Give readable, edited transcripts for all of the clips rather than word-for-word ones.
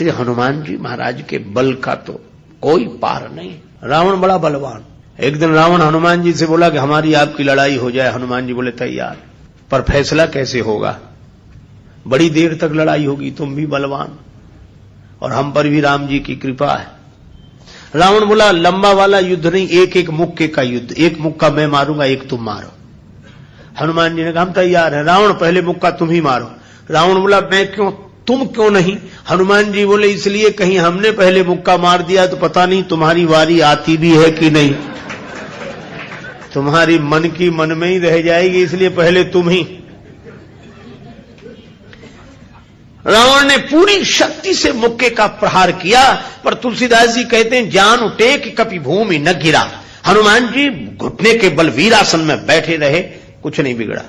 श्री हनुमान जी महाराज के बल का तो कोई पार नहीं। रावण बड़ा बलवान। एक दिन रावण हनुमान जी से बोला कि हमारी आपकी लड़ाई हो जाए। हनुमान जी बोले तैयार, पर फैसला कैसे होगा? बड़ी देर तक लड़ाई होगी, तुम भी बलवान और हम पर भी राम जी की कृपा है। रावण बोला लंबा वाला युद्ध नहीं, एक एक मुक्के का युद्ध, एक मुक्का मैं मारूंगा, एक तुम मारो। हनुमान जी ने कहा हम तैयार हैं। रावण पहले मुक्का तुम ही मारो। रावण बोला मैं क्यों, तुम क्यों नहीं? हनुमान जी बोले इसलिए कहीं हमने पहले मुक्का मार दिया तो पता नहीं तुम्हारी वारी आती भी है कि नहीं, तुम्हारी मन की मन में ही रह जाएगी, इसलिए पहले तुम ही। रावण ने पूरी शक्ति से मुक्के का प्रहार किया, पर तुलसीदास जी कहते हैं जान उठे कि कभी भूमि न गिरा। हनुमान जी घुटने के बल वीरासन में बैठे रहे, कुछ नहीं बिगड़ा।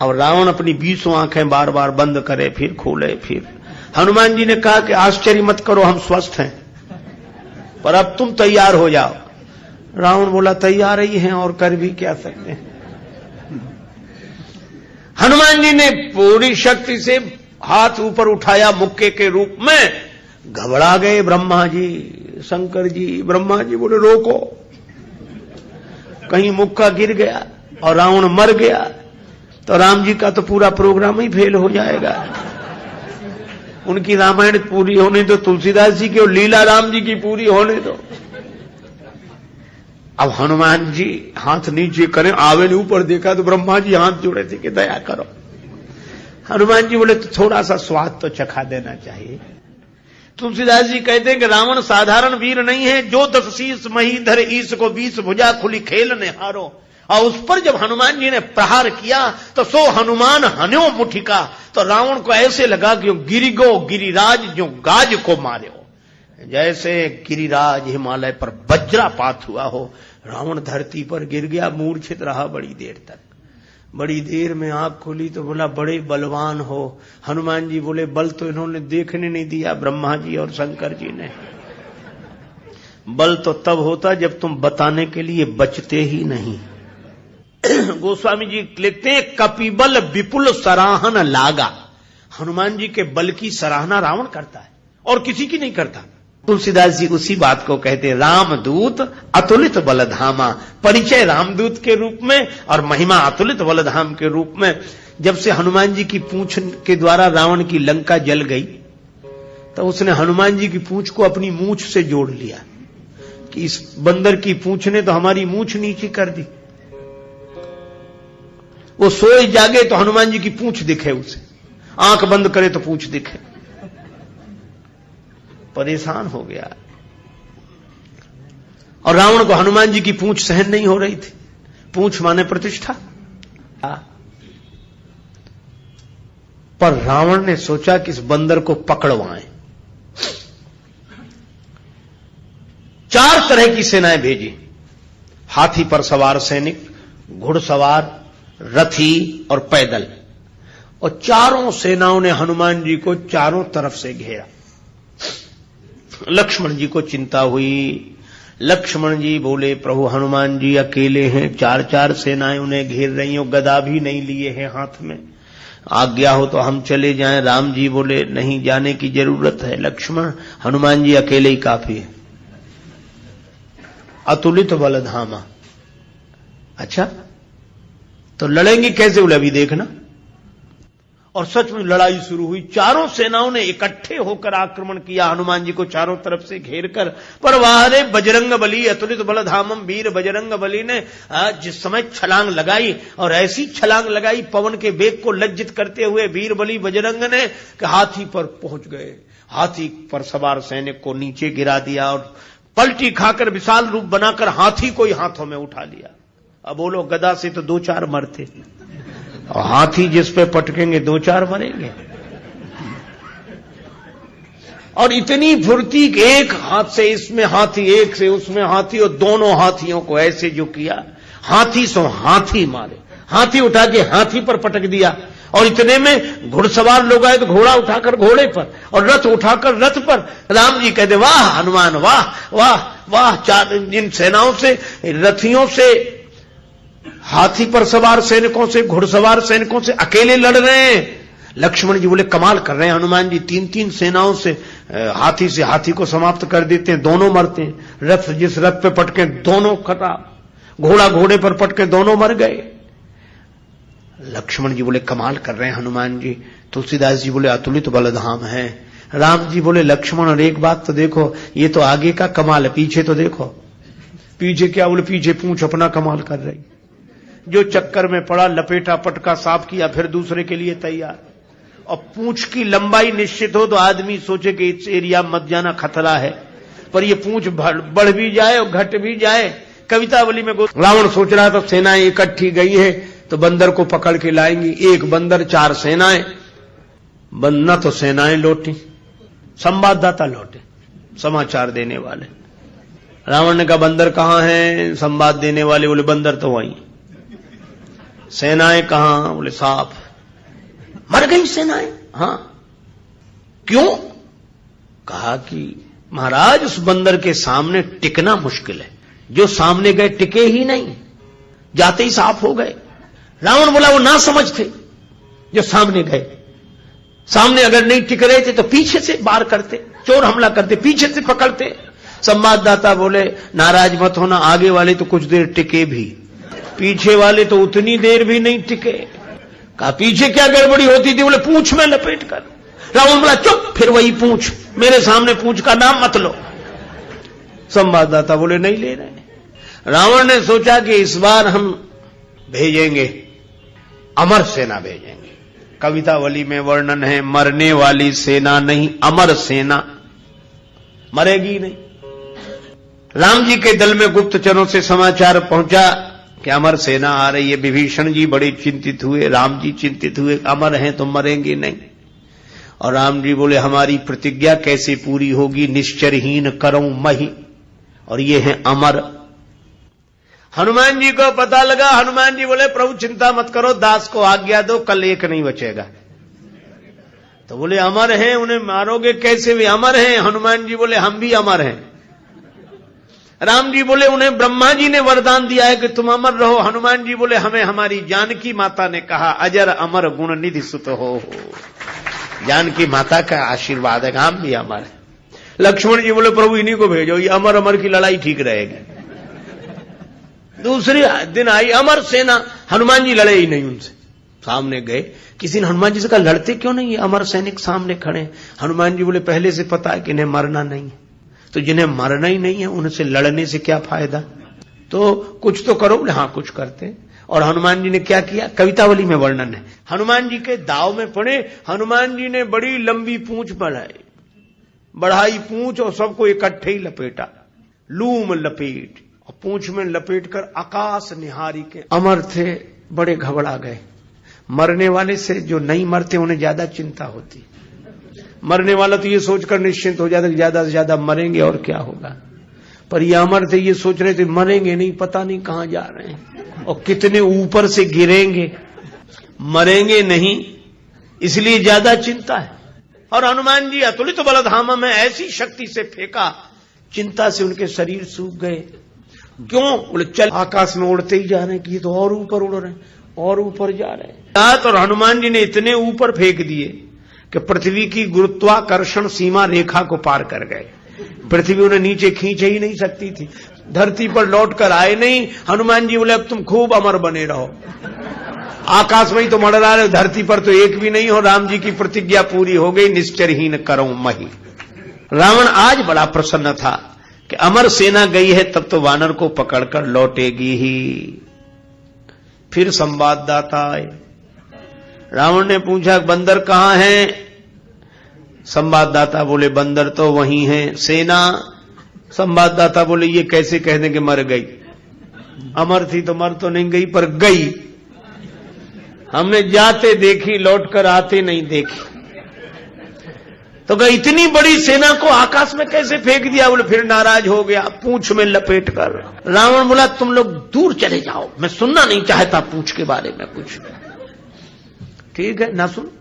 और रावण अपनी 20 आंखें बार बार बंद करे, फिर खोले, फिर। हनुमान जी ने कहा कि आश्चर्य मत करो, हम स्वस्थ हैं, पर अब तुम तैयार हो जाओ। रावण बोला तैयार ही हैं और कर भी क्या सकते हैं। हनुमान जी ने पूरी शक्ति से हाथ ऊपर उठाया मुक्के के रूप में। घबरा गए ब्रह्मा जी, शंकर जी। ब्रह्मा जी बोले रोको, कहीं मुक्का गिर गया और रावण मर गया तो राम जी का तो पूरा प्रोग्राम ही फेल हो जाएगा। उनकी रामायण पूरी होने दो, तुलसीदास जी की और लीला राम जी की पूरी होने दो। अब हनुमान जी हाथ नीचे करें, आवे ने ऊपर देखा तो ब्रह्मा जी हाथ जोड़े थे कि दया करो। हनुमान जी बोले तो थोड़ा सा स्वाद तो चखा देना चाहिए। तुलसीदास जी कहते हैं कि रावण साधारण वीर नहीं है, जो 10 शीश मही धर ईश को 20 भुजा खुली खेलने हारो। और उस पर जब हनुमान जी ने प्रहार किया तो सो हनुमान हन्यो मुठिका, तो रावण को ऐसे लगा कि गिरिगो गिरिराज जो गाज को मारे हो, जैसे गिरिराज हिमालय पर वज्रापात हुआ हो। रावण धरती पर गिर गया, मूर्छित रहा बड़ी देर तक। बड़ी देर में आंख खोली तो बोला बड़े बलवान हो। हनुमान जी बोले बल तो इन्होंने देखने नहीं दिया, ब्रह्मा जी और शंकर जी ने। बल तो तब होता जब तुम बताने के लिए बचते ही नहीं। गोस्वामी जी लिखते हैं कपिबल विपुल सराहन लागा। हनुमान जी के बल की सराहना रावण करता है और किसी की नहीं करता। तुलसीदास जी उसी बात को कहते हैं रामदूत अतुलित बलधामा। परिचय रामदूत के रूप में और महिमा अतुलित बलधाम के रूप में। जब से हनुमान जी की पूंछ के द्वारा रावण की लंका जल गई तो उसने हनुमान जी की पूंछ को अपनी मूंछ से जोड़ लिया कि इस बंदर की पूंछ ने तो हमारी मूंछ नीची कर दी। वो सोए जागे तो हनुमान जी की पूंछ दिखे उसे, आंख बंद करे तो पूंछ दिखे। परेशान हो गया। और रावण को हनुमान जी की पूंछ सहन नहीं हो रही थी। पूंछ माने प्रतिष्ठा। पर रावण ने सोचा कि इस बंदर को पकड़वाएं। 4 तरह की सेनाएं भेजी। हाथी पर सवार सैनिक, घुड़सवार, रथी और पैदल। और चारों सेनाओं ने हनुमान जी को चारों तरफ से घेरा। लक्ष्मण जी को चिंता हुई। लक्ष्मण जी बोले प्रभु हनुमान जी अकेले हैं, 4 सेनाएं उन्हें घेर रही हो, गदा भी नहीं लिए हैं हाथ में, आज्ञा हो तो हम चले जाएं। राम जी बोले नहीं जाने की जरूरत है लक्ष्मण, हनुमान जी अकेले ही काफी है। अतुलित बलधामा। अच्छा तो लड़ेंगे कैसे? बोले अभी देखना। और सच में लड़ाई शुरू हुई। चारों सेनाओं ने इकट्ठे होकर आक्रमण किया हनुमान जी को चारों तरफ से घेर कर। पर वारे बजरंग बली अतुलित बलधामम, वीर बजरंग बली ने जिस समय छलांग लगाई और ऐसी छलांग लगाई पवन के वेग को लज्जित करते हुए वीर बली बजरंग ने कि हाथी पर पहुंच गए। हाथी पर सवार सैनिक को नीचे गिरा दिया और पलटी खाकर विशाल रूप बनाकर हाथी को ही हाथों में उठा लिया। अब बोलो गदा से तो 2-4 मरते और हाथी जिस पे पटकेंगे 2-4 मरेंगे। और इतनी फुर्ती कि एक हाथ से इसमें हाथी, एक से उसमें हाथी, और दोनों हाथियों को ऐसे जो किया, हाथी सो हाथी मारे। हाथी उठा के हाथी पर पटक दिया। और इतने में घुड़सवार लोग आए तो घोड़ा उठाकर घोड़े पर और रथ उठाकर रथ पर। राम जी कहते वाह हनुमान वाह वाह वाह। 4 इन सेनाओं से, रथियों से, हाथी पर सवार सैनिकों से, घुड़सवार सैनिकों से अकेले लड़ रहे हैं। लक्ष्मण जी बोले कमाल कर रहे हैं हनुमान जी, 3-3 सेनाओं से हाथी को समाप्त कर देते हैं, दोनों मरते हैं। रथ जिस रथ पे पटके दोनों खराब, घोड़ा घोड़े पर पटके दोनों मर गए। लक्ष्मण जी बोले कमाल कर रहे हैं हनुमान जी। तुलसीदास जी बोले अतुलित बलधाम है। राम जी बोले लक्ष्मण और एक बात तो देखो, ये तो आगे का कमाल है, पीछे तो देखो। पीछे क्या? बोले पीछे पूंछ अपना कमाल कर रही। जो चक्कर में पड़ा, लपेटा पटका साफ किया, फिर दूसरे के लिए तैयार। और पूंछ की लंबाई निश्चित हो तो आदमी सोचे कि इस एरिया मत जाना, खतरा है, पर ये पूंछ बढ़ भी जाए और घट भी जाए। कवितावली में रावण सोच रहा था सेनाएं इकट्ठी गई है तो बंदर को पकड़ के लाएंगी। एक बंदर 4 सेनाएं, न तो सेनाएं लौटी, संवाददाता लौटे, समाचार देने वाले। रावण ने कहा बंदर कहां हैं? संवाद देने वाले बोले बंदर तो वहीं। सेनाएं कहां? बोले साफ मर गई सेनाएं। हां, क्यों? कहा कि महाराज उस बंदर के सामने टिकना मुश्किल है, जो सामने गए टिके ही नहीं, जाते ही साफ हो गए। रावण बोला वो ना समझ थे जो सामने गए, सामने अगर नहीं टिक रहे थे तो पीछे से वार करते, चोर हमला करते, पीछे से पकड़ते। संवाददाता बोले नाराज मत होना, आगे वाले तो कुछ देर टिके भी, पीछे वाले तो उतनी देर भी नहीं टिके। कहा पीछे क्या गड़बड़ी होती थी? बोले पूंछ में लपेट कर। रावण बोला चुप, फिर वही पूंछ, मेरे सामने पूंछ का नाम मत लो। संवाददाता बोले नहीं ले रहे। रावण ने सोचा कि इस बार हम भेजेंगे, अमर सेना भेजेंगे। कवितावली में वर्णन है मरने वाली सेना नहीं, अमर सेना, मरेगी नहीं। राम जी के दल में गुप्तचरों से समाचार पहुंचा कि अमर सेना आ रही है। विभीषण जी बड़े चिंतित हुए, राम जी चिंतित हुए, अमर हैं तो मरेंगे नहीं। और राम जी बोले हमारी प्रतिज्ञा कैसे पूरी होगी? निश्चरहीन करऊं मही, और ये है अमर। हनुमान जी को पता लगा। हनुमान जी बोले प्रभु चिंता मत करो, दास को आज्ञा दो, कल एक नहीं बचेगा। तो बोले अमर हैं, उन्हें मारोगे कैसे? वे अमर हैं। हनुमान जी बोले हम भी अमर हैं। राम जी बोले उन्हें ब्रह्मा जी ने वरदान दिया है कि तुम अमर रहो। हनुमान जी बोले हमें हमारी जानकी माता ने कहा अजर अमर गुण निधि सुत हो। जानकी माता का आशीर्वाद है, हम भी अमर है। लक्ष्मण जी बोले प्रभु इन्हीं को भेजो, ये अमर अमर की लड़ाई ठीक रहेगी। दूसरे दिन आई अमर सेना, हनुमान जी लड़े ही नहीं उनसे। सामने गए, किसी ने हनुमान जी से कहा लड़ते क्यों नहीं, ये अमर सैनिक सामने खड़े। हनुमान जी बोले पहले से पता है कि इन्हें मरना नहीं है, तो जिन्हें मरना ही नहीं है उनसे लड़ने से क्या फायदा, तो कुछ तो करो। बोले हाँ कुछ करते। और हनुमान जी ने क्या किया? कवितावली में वर्णन है। हनुमान जी के दाव में पड़े, हनुमान जी ने बड़ी लंबी पूंछ बढ़ाई पूंछ और सबको इकट्ठे ही लपेटा, लूम लपेट, और पूंछ में लपेट कर आकाश निहारी के। अमर थे, बड़े घबरा गए। मरने वाले से जो नहीं मरते उन्हें ज्यादा चिंता होती। मरने वाला तो ये सोचकर निश्चिंत हो जाता कि ज्यादा से ज्यादा मरेंगे और क्या होगा, पर ये अमर थे, ये सोच रहे थे मरेंगे नहीं, पता नहीं कहां जा रहे हैं और कितने ऊपर से गिरेंगे, मरेंगे नहीं, इसलिए ज्यादा चिंता है। और हनुमान जी अतुलित बलधामा में ऐसी शक्ति से फेंका, चिंता से उनके शरीर सूख गए। क्यों? बोले चल आकाश में उड़ते ही जा रहे हैं कि ये तो और ऊपर उड़ रहे हैं और ऊपर जा रहे हैं। और हनुमान जी ने इतने ऊपर फेंक दिए कि पृथ्वी की गुरुत्वाकर्षण सीमा रेखा को पार कर गए। पृथ्वी उन्हें नीचे खींच ही नहीं सकती थी, धरती पर लौट कर आए नहीं। हनुमान जी बोले अब तुम खूब अमर बने रहो, आकाश में ही तो मंडरा रहे, धरती पर तो एक भी नहीं हो। राम जी की प्रतिज्ञा पूरी हो गई, निश्चरहीन करऊं मही। रावण आज बड़ा प्रसन्न था कि अमर सेना गई है, तब तो वानर को पकड़कर लौटेगी ही। फिर संवाददाता आए। रावण ने पूछा बंदर कहां है? संवाददाता बोले बंदर तो वहीं है। सेना? संवाददाता बोले ये कैसे कह दें कि मर गई, अमर थी तो मर तो नहीं गई पर गई, हमने जाते देखी, लौटकर आते नहीं देखी। तो कहा इतनी बड़ी सेना को आकाश में कैसे फेंक दिया? बोले फिर नाराज हो गया, पूंछ में लपेट कर। रावण बोला तुम लोग दूर चले जाओ, मैं सुनना नहीं चाहता पूंछ के बारे में कुछ। ठीक है ना सुन।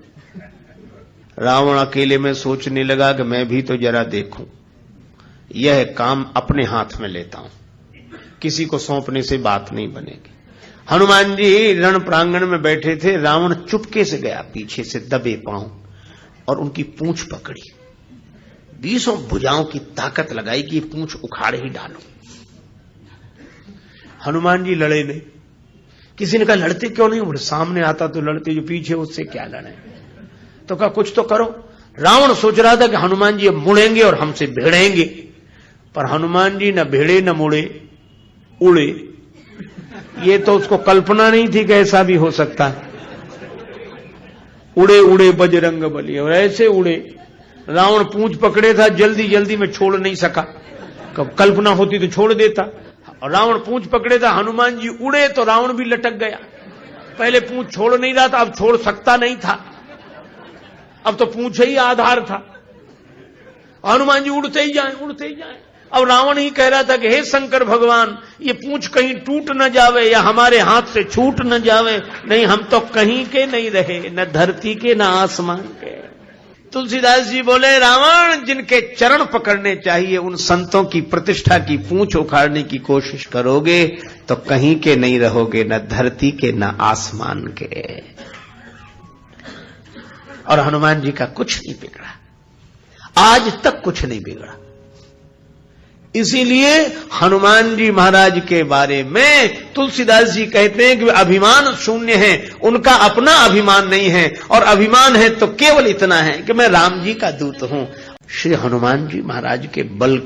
रावण अकेले में सोचने लगा कि मैं भी तो जरा देखूं, यह काम अपने हाथ में लेता हूं, किसी को सौंपने से बात नहीं बनेगी। हनुमान जी रण प्रांगण में बैठे थे, रावण चुपके से गया पीछे से दबे पांव और उनकी पूंछ पकड़ी, 20 भुजाओं की ताकत लगाई कि पूंछ उखाड़ ही डालो। हनुमान जी लड़े नहीं। किसी ने कहा लड़ते क्यों नहीं? बोले सामने आता तो लड़ते, जो पीछे उससे क्या लड़े। तो कहा कुछ तो करो। रावण सोच रहा था कि हनुमान जी अब मुड़ेंगे और हमसे भिड़ेंगे, पर हनुमान जी न भिड़े न मुड़े, उड़े। ये तो उसको कल्पना नहीं थी कि ऐसा भी हो सकता है। उड़े उड़े बजरंग बली, और ऐसे उड़े। रावण पूंछ पकड़े था, जल्दी जल्दी में छोड़ नहीं सका। कल्पना होती तो छोड़ देता। और रावण पूंछ पकड़े था, हनुमान जी उड़े तो रावण भी लटक गया। पहले पूंछ छोड़ नहीं रहा था, अब छोड़ सकता नहीं था, अब तो पूंछ ही आधार था। हनुमान जी उड़ते ही जाए, उड़ते ही जाए। अब रावण ही कह रहा था कि हे शंकर भगवान, ये पूंछ कहीं टूट न जावे या हमारे हाथ से छूट न जावे। नहीं, हम तो कहीं के नहीं रहे, न धरती के न आसमान के। तुलसीदास जी बोले, रावण जिनके चरण पकड़ने चाहिए उन संतों की प्रतिष्ठा की पूंछ उखाड़ने की कोशिश करोगे तो कहीं के नहीं रहोगे, न धरती के न आसमान के। और हनुमान जी का कुछ नहीं बिगड़ा, आज तक कुछ नहीं बिगड़ा। इसीलिए हनुमान जी महाराज के बारे में तुलसीदास जी कहते हैं कि वे अभिमान शून्य हैं, उनका अपना अभिमान नहीं है, और अभिमान है तो केवल इतना है कि मैं राम जी का दूत हूं। श्री हनुमान जी महाराज के बल